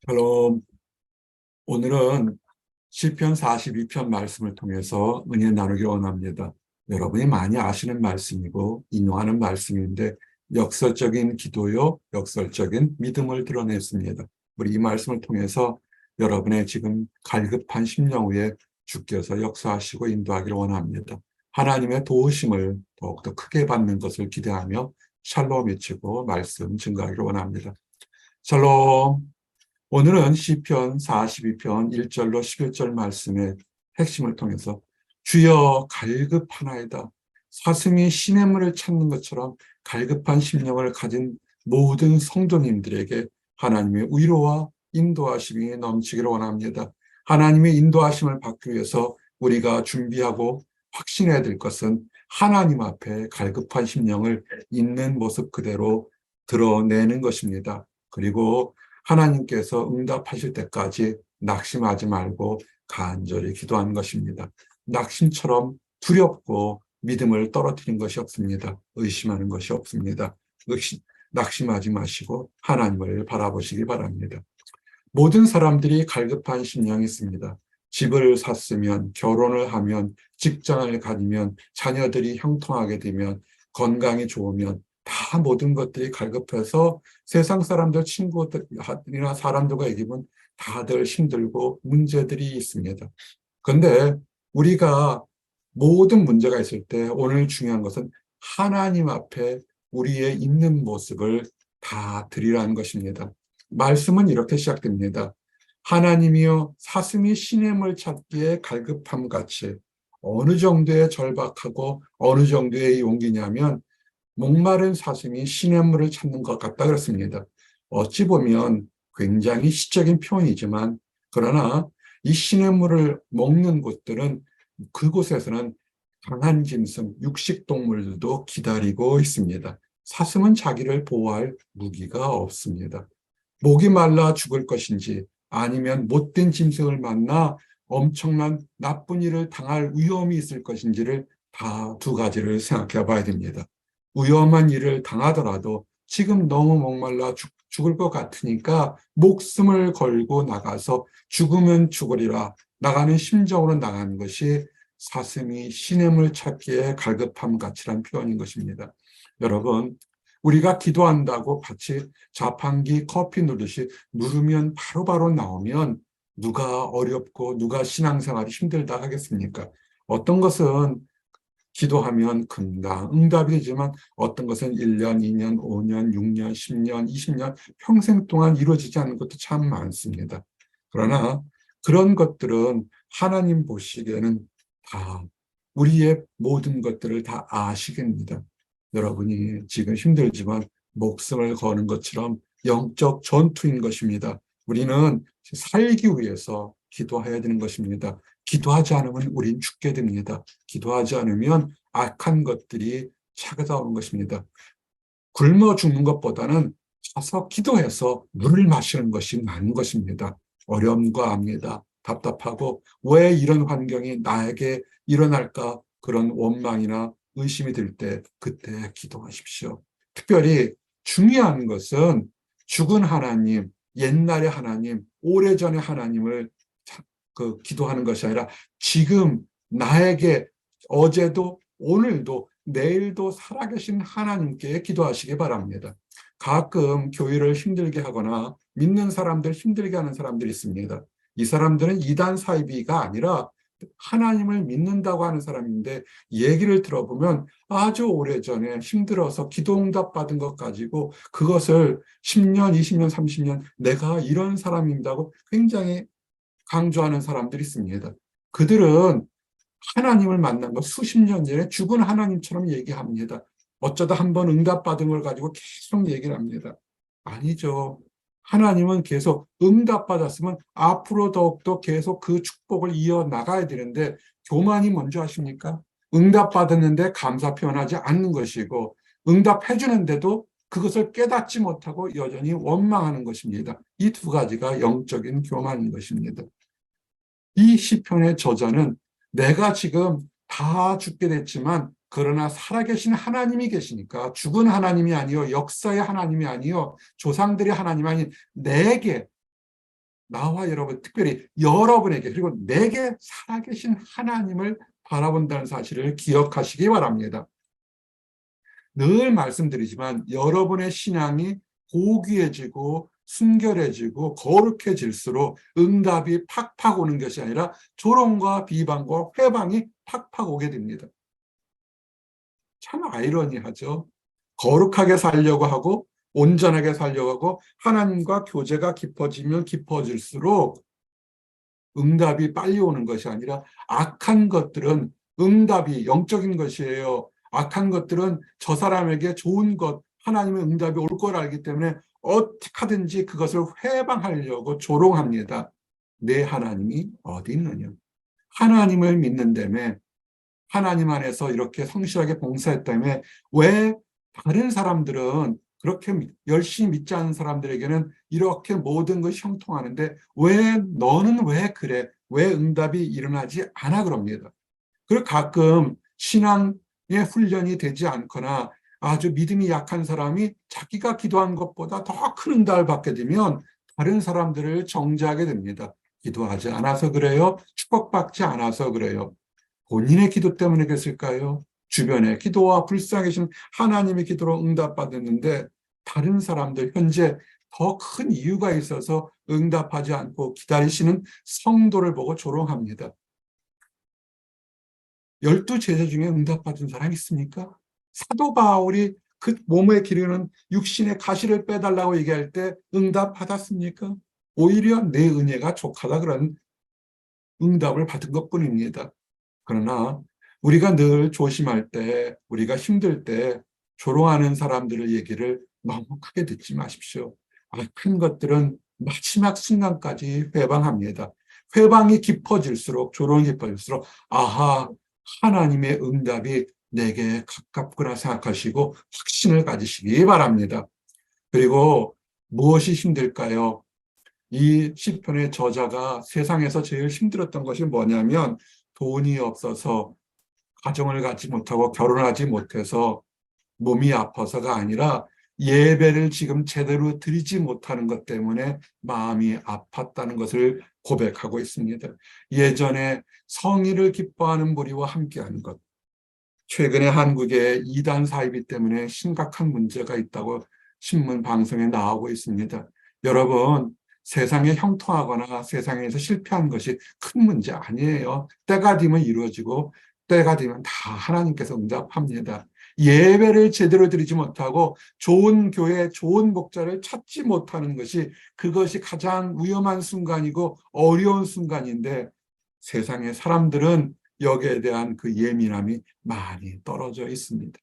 샬롬. 오늘은 시편 42편 말씀을 통해서 은혜 나누기 원합니다. 여러분이 많이 아시는 말씀이고 인용하는 말씀인데 역설적인 기도요, 역설적인 믿음을 드러냈습니다. 우리 이 말씀을 통해서 여러분의 지금 갈급한 심령 위에 주께서 역사하시고 인도하기를 원합니다. 하나님의 도우심을 더욱더 크게 받는 것을 기대하며 샬롬 외치고 말씀 증거하기를 원합니다. 샬롬. 오늘은 시편 42편 1절로 11절 말씀의 핵심을 통해서 주여 갈급하나이다. 사슴이 시냇물을 찾는 것처럼 갈급한 심령을 가진 모든 성도님들에게 하나님의 위로와 인도하심이 넘치기를 원합니다. 하나님의 인도하심을 받기 위해서 우리가 준비하고 확신해야 될 것은 하나님 앞에 갈급한 심령을 있는 모습 그대로 드러내는 것입니다. 그리고 하나님께서 응답하실 때까지 낙심하지 말고 간절히 기도하는 것입니다. 낙심처럼 두렵고 믿음을 떨어뜨린 것이 없습니다. 의심하는 것이 없습니다. 낙심하지 마시고 하나님을 바라보시기 바랍니다. 모든 사람들이 갈급한 심령이 있습니다. 집을 샀으면, 결혼을 하면, 직장을 가지면, 자녀들이 형통하게 되면, 건강이 좋으면 다 모든 것들이 갈급해서 세상 사람들, 친구들이나 사람들과 얘기하면 다들 힘들고 문제들이 있습니다. 그런데 우리가 모든 문제가 있을 때 오늘 중요한 것은 하나님 앞에 우리의 있는 모습을 다 드리라는 것입니다. 말씀은 이렇게 시작됩니다. 하나님이여 사슴이 시냇물 찾기에 갈급함 같이. 어느 정도의 절박하고 어느 정도의 용기냐면 목마른 사슴이 시냇물을 찾는 것 같다 그랬습니다. 어찌 보면 굉장히 시적인 표현이지만 그러나 이 시냇물을 먹는 곳들은 그곳에서는 강한 짐승, 육식동물들도 기다리고 있습니다. 사슴은 자기를 보호할 무기가 없습니다. 목이 말라 죽을 것인지 아니면 못된 짐승을 만나 엄청난 나쁜 일을 당할 위험이 있을 것인지를 다 두 가지를 생각해 봐야 됩니다. 위험한 일을 당하더라도 지금 너무 목말라 죽을 것 같으니까 목숨을 걸고 나가서 죽으면 죽으리라 나가는 심정으로 나가는 것이 사슴이 시냇물 찾기에 갈급함 같이란 표현인 것입니다. 여러분, 우리가 기도한다고 같이 자판기 커피 누르듯이 누르면 바로바로 나오면 누가 어렵고 누가 신앙생활이 힘들다 하겠습니까? 어떤 것은 기도하면 금방 응답이 되지만 어떤 것은 1년, 2년, 5년, 6년, 10년, 20년 평생 동안 이루어지지 않는 것도 참 많습니다. 그러나 그런 것들은 하나님 보시기에는 다 우리의 모든 것들을 다 아시겠습니다. 여러분이 지금 힘들지만 목숨을 거는 것처럼 영적 전투인 것입니다. 우리는 살기 위해서 기도해야 되는 것입니다. 기도하지 않으면 우린 죽게 됩니다. 기도하지 않으면 악한 것들이 찾아오는 것입니다. 굶어 죽는 것보다는 가서 기도해서 물을 마시는 것이 나은 것입니다. 어려움과 압니다. 답답하고 왜 이런 환경이 나에게 일어날까 그런 원망이나 의심이 들 때 그때 기도하십시오. 특별히 중요한 것은 죽은 하나님, 옛날의 하나님, 오래전의 하나님을 기도하는 것이 아니라 지금 나에게 어제도 오늘도 내일도 살아계신 하나님께 기도하시기 바랍니다. 가끔 교회를 힘들게 하거나 믿는 사람들 힘들게 하는 사람들이 있습니다. 이 사람들은 이단 사이비가 아니라 하나님을 믿는다고 하는 사람인데 얘기를 들어보면 아주 오래전에 힘들어서 기도응답 받은 것 가지고 그것을 10년, 20년, 30년 내가 이런 사람인다고 굉장히 강조하는 사람들이 있습니다. 그들은 하나님을 만난 거 수십 년 전에 죽은 하나님처럼 얘기합니다. 어쩌다 한번 응답받은 걸 가지고 계속 얘기를 합니다. 아니죠. 하나님은 계속 응답받았으면 앞으로 더욱더 계속 그 축복을 이어나가야 되는데 교만이 먼저 하십니까? 응답받았는데 감사 표현하지 않는 것이고 응답해 주는데도 그것을 깨닫지 못하고 여전히 원망하는 것입니다. 이 두 가지가 영적인 교만인 것입니다. 이 시편의 저자는 내가 지금 다 죽게 됐지만 그러나 살아계신 하나님이 계시니까 죽은 하나님이 아니요 역사의 하나님이 아니요 조상들의 하나님이 아닌 내게 나와 여러분, 특별히 여러분에게 그리고 내게 살아계신 하나님을 바라본다는 사실을 기억하시기 바랍니다. 늘 말씀드리지만 여러분의 신앙이 고귀해지고 순결해지고 거룩해질수록 응답이 팍팍 오는 것이 아니라 조롱과 비방과 회방이 팍팍 오게 됩니다. 참 아이러니하죠. 거룩하게 살려고 하고 온전하게 살려고 하고 하나님과 교제가 깊어지면 깊어질수록 응답이 빨리 오는 것이 아니라 악한 것들은 응답이 영적인 것이에요. 악한 것들은 저 사람에게 좋은 것, 하나님의 응답이 올 걸 알기 때문에 어떻게 하든지 그것을 회방하려고 조롱합니다. 내 하나님이 어디 있느냐? 하나님을 믿는다며 하나님 안에서 이렇게 성실하게 봉사했다며 왜 다른 사람들은 그렇게 열심히 믿지 않는 사람들에게는 이렇게 모든 것이 형통하는데 왜 너는 왜 그래? 왜 응답이 일어나지 않아? 그럽니다. 그리고 가끔 신앙의 훈련이 되지 않거나 아주 믿음이 약한 사람이 자기가 기도한 것보다 더 큰 응답을 받게 되면 다른 사람들을 정죄하게 됩니다. 기도하지 않아서 그래요? 축복받지 않아서 그래요? 본인의 기도 때문에 그랬을까요? 주변에 기도와 불쌍히 계신 하나님의 기도로 응답받았는데 다른 사람들 현재 더 큰 이유가 있어서 응답하지 않고 기다리시는 성도를 보고 조롱합니다. 12제자 중에 응답받은 사람 있습니까? 사도 바울이 그 몸에 기르는 육신의 가시를 빼달라고 얘기할 때 응답받았습니까? 오히려 내 은혜가 족하다 그런 응답을 받은 것뿐입니다. 그러나 우리가 늘 조심할 때, 우리가 힘들 때 조롱하는 사람들의 얘기를 너무 크게 듣지 마십시오. 악한 것들은 마지막 순간까지 회방합니다. 회방이 깊어질수록, 조롱이 깊어질수록, 아하, 하나님의 응답이 내게 가깝구나 생각하시고 확신을 가지시기 바랍니다. 그리고 무엇이 힘들까요? 이 시편의 저자가 세상에서 제일 힘들었던 것이 뭐냐면 돈이 없어서 가정을 갖지 못하고 결혼하지 못해서 몸이 아파서가 아니라 예배를 지금 제대로 드리지 못하는 것 때문에 마음이 아팠다는 것을 고백하고 있습니다. 예전에 성의를 기뻐하는 무리와 함께하는 것, 최근에 한국에 이단 사이비 때문에 심각한 문제가 있다고 신문 방송에 나오고 있습니다. 여러분, 세상에 형통하거나 세상에서 실패한 것이 큰 문제 아니에요. 때가 되면 이루어지고 때가 되면 다 하나님께서 응답합니다. 예배를 제대로 드리지 못하고 좋은 교회, 좋은 목자를 찾지 못하는 것이 그것이 가장 위험한 순간이고 어려운 순간인데 세상의 사람들은 여기에 대한 그 예민함이 많이 떨어져 있습니다.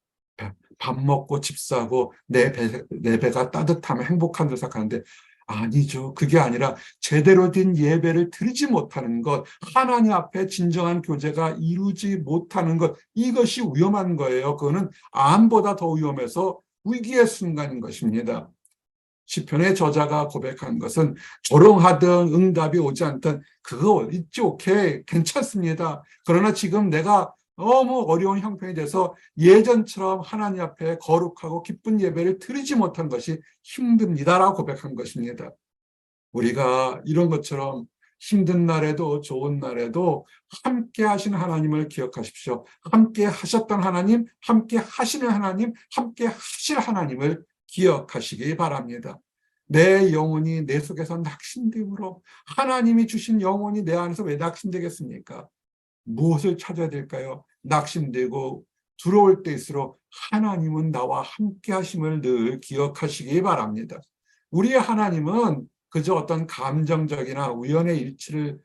밥 먹고 집 사고 내 배가 따뜻하면 행복한 줄 생각하는데 아니죠. 그게 아니라 제대로 된 예배를 드리지 못하는 것, 하나님 앞에 진정한 교제가 이루지 못하는 것, 이것이 위험한 거예요. 그거는 암보다 더 위험해서 위기의 순간인 것입니다. 시편의 저자가 고백한 것은 조롱하든 응답이 오지 않든 그거 있지 오케이 괜찮습니다. 그러나 지금 내가 너무 어려운 형편이 돼서 예전처럼 하나님 앞에 거룩하고 기쁜 예배를 드리지 못한 것이 힘듭니다라고 고백한 것입니다. 우리가 이런 것처럼 힘든 날에도 좋은 날에도 함께 하신 하나님을 기억하십시오. 함께 하셨던 하나님, 함께 하시는 하나님, 함께 하실 하나님을 기억하시기 바랍니다. 내 영혼이 내 속에서 낙심됨으로 하나님이 주신 영혼이 내 안에서 왜 낙심되겠습니까? 무엇을 찾아야 될까요? 낙심되고 두려울 때일수록 하나님은 나와 함께 하심을 늘 기억하시기 바랍니다. 우리의 하나님은 그저 어떤 감정적이나 우연의 일치를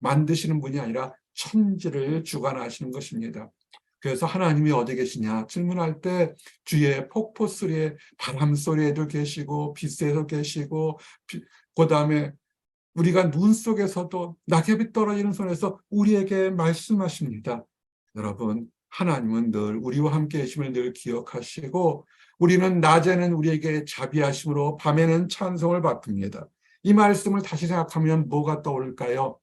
만드시는 분이 아니라 천지를 주관하시는 것입니다. 그래서 하나님이 어디 계시냐 질문할 때 주위에 폭포 소리에 바람 소리에도 계시고 빛에도 계시고 그 다음에 우리가 눈 속에서도 낙엽이 떨어지는 손에서 우리에게 말씀하십니다. 여러분, 하나님은 늘 우리와 함께 계심을 늘 기억하시고 우리는 낮에는 우리에게 자비하심으로 밤에는 찬송을 바꿉니다. 이 말씀을 다시 생각하면 뭐가 떠올까요?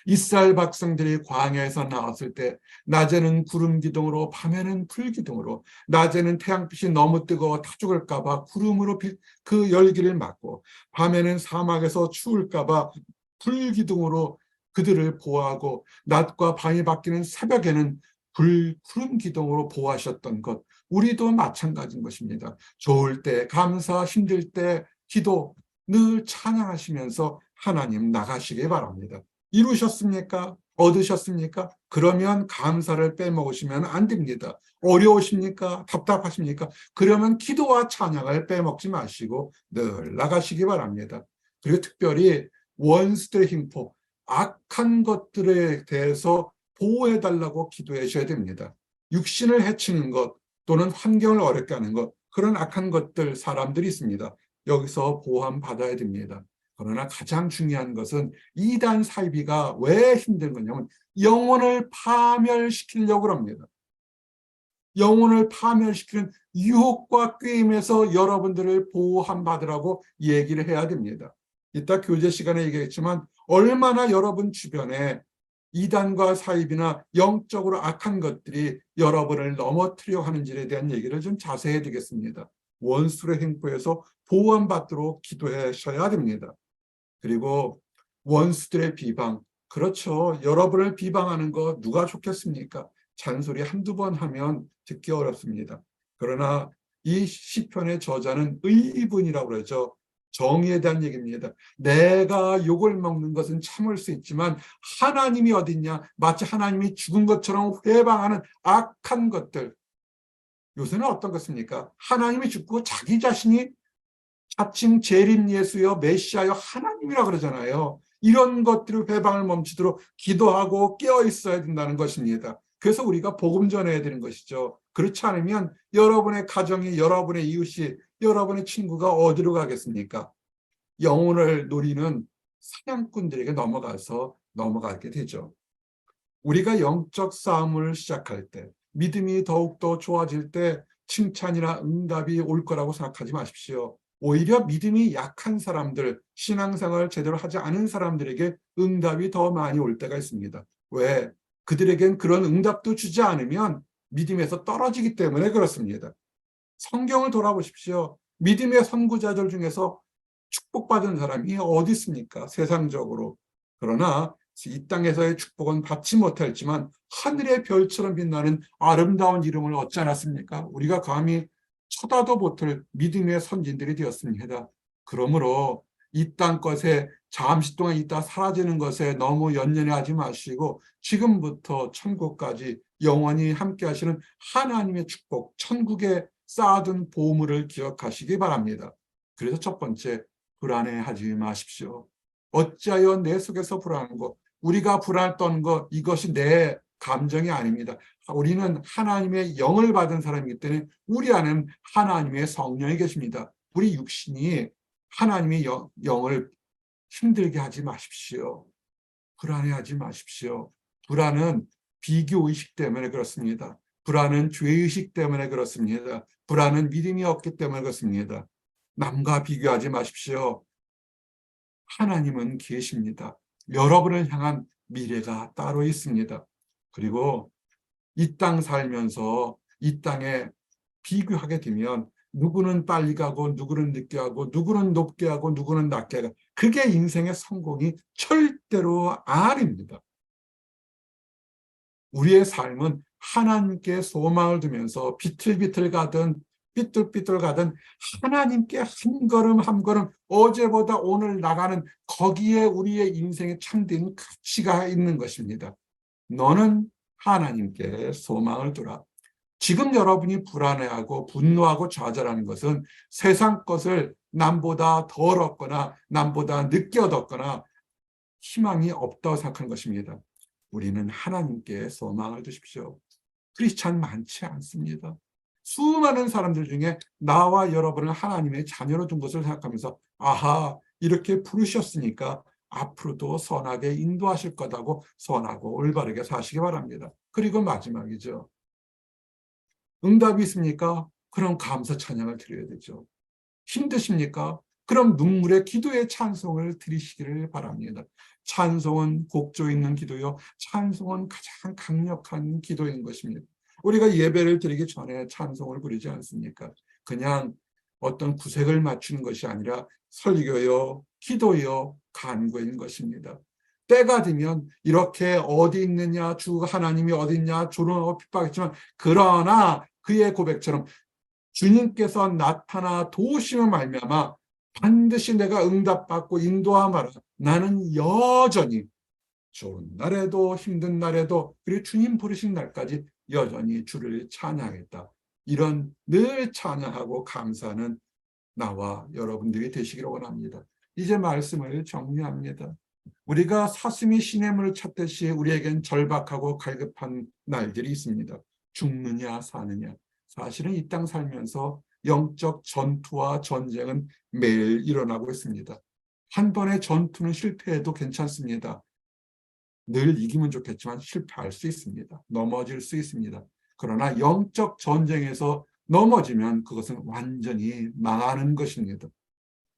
이스라엘 백성들이 광야에서 나왔을 때 낮에는 구름 기둥으로 밤에는 불 기둥으로, 낮에는 태양빛이 너무 뜨거워 타 죽을까 봐 구름으로 그 열기를 막고, 밤에는 사막에서 추울까 봐 불 기둥으로 그들을 보호하고, 낮과 밤이 바뀌는 새벽에는 구름 기둥으로 보호하셨던 것, 우리도 마찬가지인 것입니다. 좋을 때 감사, 힘들 때 기도, 늘 찬양하시면서 하나님 나가시기 바랍니다. 이루셨습니까? 얻으셨습니까? 그러면 감사를 빼먹으시면 안 됩니다. 어려우십니까? 답답하십니까? 그러면 기도와 찬양을 빼먹지 마시고 늘 나가시기 바랍니다. 그리고 특별히 원수들의 흉포, 악한 것들에 대해서 보호해달라고 기도하셔야 됩니다. 육신을 해치는 것 또는 환경을 어렵게 하는 것, 그런 악한 것들, 사람들이 있습니다. 여기서 보호받아야 됩니다. 그러나 가장 중요한 것은 이단 사이비가 왜 힘든 거냐면 영혼을 파멸시키려고 합니다. 영혼을 파멸시키는 유혹과 꾀임에서 여러분들을 보호받으라고 얘기를 해야 됩니다. 이따 교제 시간에 얘기했지만 얼마나 여러분 주변에 이단과 사이비나 영적으로 악한 것들이 여러분을 넘어뜨려 하는지에 대한 얘기를 좀 자세히 해드리겠습니다. 원수의 행포에서 보호받도록 기도하셔야 됩니다. 그리고 원수들의 비방, 그렇죠. 여러분을 비방하는 거 누가 좋겠습니까? 잔소리 한두 번 하면 듣기 어렵습니다. 그러나 이 시편의 저자는 의인이라고 그러죠. 정의에 대한 얘기입니다. 내가 욕을 먹는 것은 참을 수 있지만 하나님이 어딨냐? 마치 하나님이 죽은 것처럼 회방하는 악한 것들. 요새는 어떤 것입니까? 하나님이 죽고 자기 자신이 자칭 재림 예수여 메시아여 하나님이라 그러잖아요. 이런 것들을 회방을 멈추도록 기도하고 깨어 있어야 된다는 것입니다. 그래서 우리가 복음 전해야 되는 것이죠. 그렇지 않으면 여러분의 가정이, 여러분의 이웃이, 여러분의 친구가 어디로 가겠습니까? 영혼을 노리는 사냥꾼들에게 넘어가게 되죠. 우리가 영적 싸움을 시작할 때, 믿음이 더욱더 좋아질 때 칭찬이나 응답이 올 거라고 생각하지 마십시오. 오히려 믿음이 약한 사람들, 신앙생활을 제대로 하지 않은 사람들에게 응답이 더 많이 올 때가 있습니다. 왜? 그들에겐 그런 응답도 주지 않으면 믿음에서 떨어지기 때문에 그렇습니다. 성경을 돌아보십시오. 믿음의 선구자들 중에서 축복받은 사람이 어디 있습니까? 세상적으로. 그러나 이 땅에서의 축복은 받지 못했지만 하늘의 별처럼 빛나는 아름다운 이름을 얻지 않았습니까? 우리가 감히 쳐다도 못할 믿음의 선진들이 되었습니다. 그러므로 이 땅 것에 잠시 동안 있다 사라지는 것에 너무 연연하지 마시고 지금부터 천국까지 영원히 함께 하시는 하나님의 축복, 천국에 쌓아둔 보물을 기억하시기 바랍니다. 그래서 첫 번째, 불안해하지 마십시오. 어찌하여 내 속에서 불안한 것, 우리가 불안했던 것, 이것이 내 감정이 아닙니다. 우리는 하나님의 영을 받은 사람이기 때문에 우리 안에는 하나님의 성령이 계십니다. 우리 육신이 하나님의 영을 힘들게 하지 마십시오. 불안해하지 마십시오. 불안은 비교의식 때문에 그렇습니다. 불안은 죄의식 때문에 그렇습니다. 불안은 믿음이 없기 때문에 그렇습니다. 남과 비교하지 마십시오. 하나님은 계십니다. 여러분을 향한 미래가 따로 있습니다. 그리고 이 땅 살면서 이 땅에 비교하게 되면 누구는 빨리 가고 누구는 늦게 하고 누구는 높게 하고 누구는 낮게 하고, 그게 인생의 성공이 절대로 아닙니다. 우리의 삶은 하나님께 소망을 두면서 비틀비틀 가든 삐뚤삐뚤 가든 하나님께 한 걸음 한 걸음 어제보다 오늘 나가는 거기에 우리의 인생의 참된 가치가 있는 것입니다. 너는 하나님께 소망을 두라. 지금 여러분이 불안해하고 분노하고 좌절하는 것은 세상 것을 남보다 덜 얻거나 남보다 늦게 얻었거나 희망이 없다고 생각하는 것입니다. 우리는 하나님께 소망을 두십시오. 크리스찬 많지 않습니다. 수많은 사람들 중에 나와 여러분을 하나님의 자녀로 둔 것을 생각하면서 아하, 이렇게 부르셨으니까 앞으로도 선하게 인도하실 거다고 선하고 올바르게 사시기 바랍니다. 그리고 마지막이죠. 응답이 있습니까? 그럼 감사 찬양을 드려야 되죠. 힘드십니까? 그럼 눈물의 기도의 찬송을 드리시기를 바랍니다. 찬송은 곡조 있는 기도요. 찬송은 가장 강력한 기도인 것입니다. 우리가 예배를 드리기 전에 찬송을 부르지 않습니까? 그냥 어떤 구색을 맞추는 것이 아니라 설교요, 기도요, 간구인 것입니다. 때가 되면 이렇게 어디 있느냐, 주 하나님이 어디 있냐, 조롱하고 핍박했지만 그러나 그의 고백처럼 주님께서 나타나 도우심을 말미암아 반드시 내가 응답받고 인도함하라. 나는 여전히 좋은 날에도 힘든 날에도 그리고 주님 부르신 날까지 여전히 주를 찬양하겠다. 이런 늘 찬양하고 감사하는 나와 여러분들이 되시기를 원합니다. 이제 말씀을 정리합니다. 우리가 사슴이 시냇물을 찾듯이 우리에겐 절박하고 갈급한 날들이 있습니다. 죽느냐 사느냐. 사실은 이 땅 살면서 영적 전투와 전쟁은 매일 일어나고 있습니다. 한 번의 전투는 실패해도 괜찮습니다. 늘 이기면 좋겠지만 실패할 수 있습니다. 넘어질 수 있습니다. 그러나 영적 전쟁에서 넘어지면 그것은 완전히 망하는 것입니다.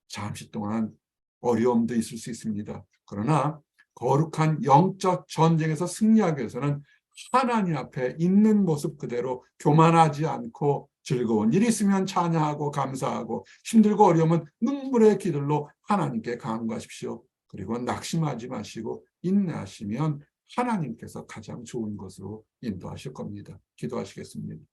잠시 동안 어려움도 있을 수 있습니다. 그러나 거룩한 영적 전쟁에서 승리하기 위해서는 하나님 앞에 있는 모습 그대로 교만하지 않고 즐거운 일이 있으면 찬양하고 감사하고 힘들고 어려우면 눈물의 기도로 하나님께 간구하십시오. 그리고 낙심하지 마시고 인내하시면 하나님께서 가장 좋은 것으로 인도하실 겁니다. 기도하시겠습니다.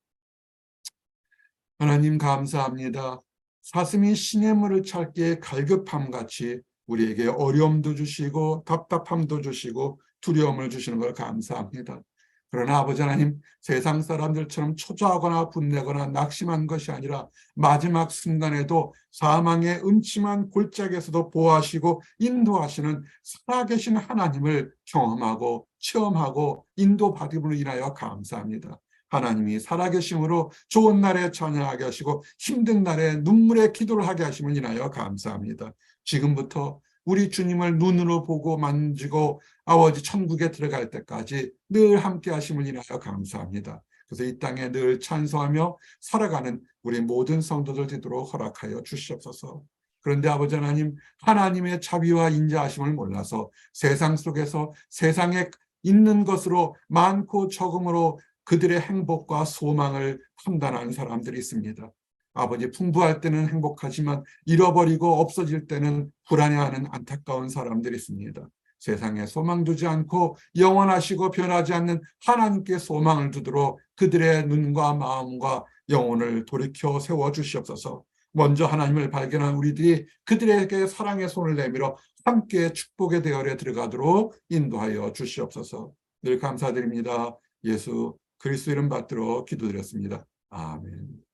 하나님 감사합니다. 사슴이 시냇물을 찾기에 갈급함같이 우리에게 어려움도 주시고 답답함도 주시고 두려움을 주시는 걸 감사합니다. 그러나 아버지 하나님, 세상 사람들처럼 초조하거나 분내거나 낙심한 것이 아니라 마지막 순간에도 사망의 음침한 골짜기에서도 보호하시고 인도하시는 살아계신 하나님을 경험하고 체험하고 인도받음으로 인하여 감사합니다. 하나님이 살아계심으로 좋은 날에 찬양하게 하시고 힘든 날에 눈물의 기도를 하게 하심을 인하여 감사합니다. 지금부터 우리 주님을 눈으로 보고 만지고 아버지 천국에 들어갈 때까지 늘 함께 하심을 인하여 감사합니다. 그래서 이 땅에 늘 찬송하며 살아가는 우리 모든 성도들 되도록 허락하여 주시옵소서. 그런데 아버지 하나님, 하나님의 자비와 인자하심을 몰라서 세상 속에서 세상에 있는 것으로 많고 적음으로 그들의 행복과 소망을 판단하는 사람들이 있습니다. 아버지, 풍부할 때는 행복하지만 잃어버리고 없어질 때는 불안해하는 안타까운 사람들이 있습니다. 세상에 소망 두지 않고 영원하시고 변하지 않는 하나님께 소망을 두도록 그들의 눈과 마음과 영혼을 돌이켜 세워주시옵소서. 먼저 하나님을 발견한 우리들이 그들에게 사랑의 손을 내밀어 함께 축복의 대열에 들어가도록 인도하여 주시옵소서. 늘 감사드립니다. 예수 그리스도 이름 받들어 기도드렸습니다. 아멘.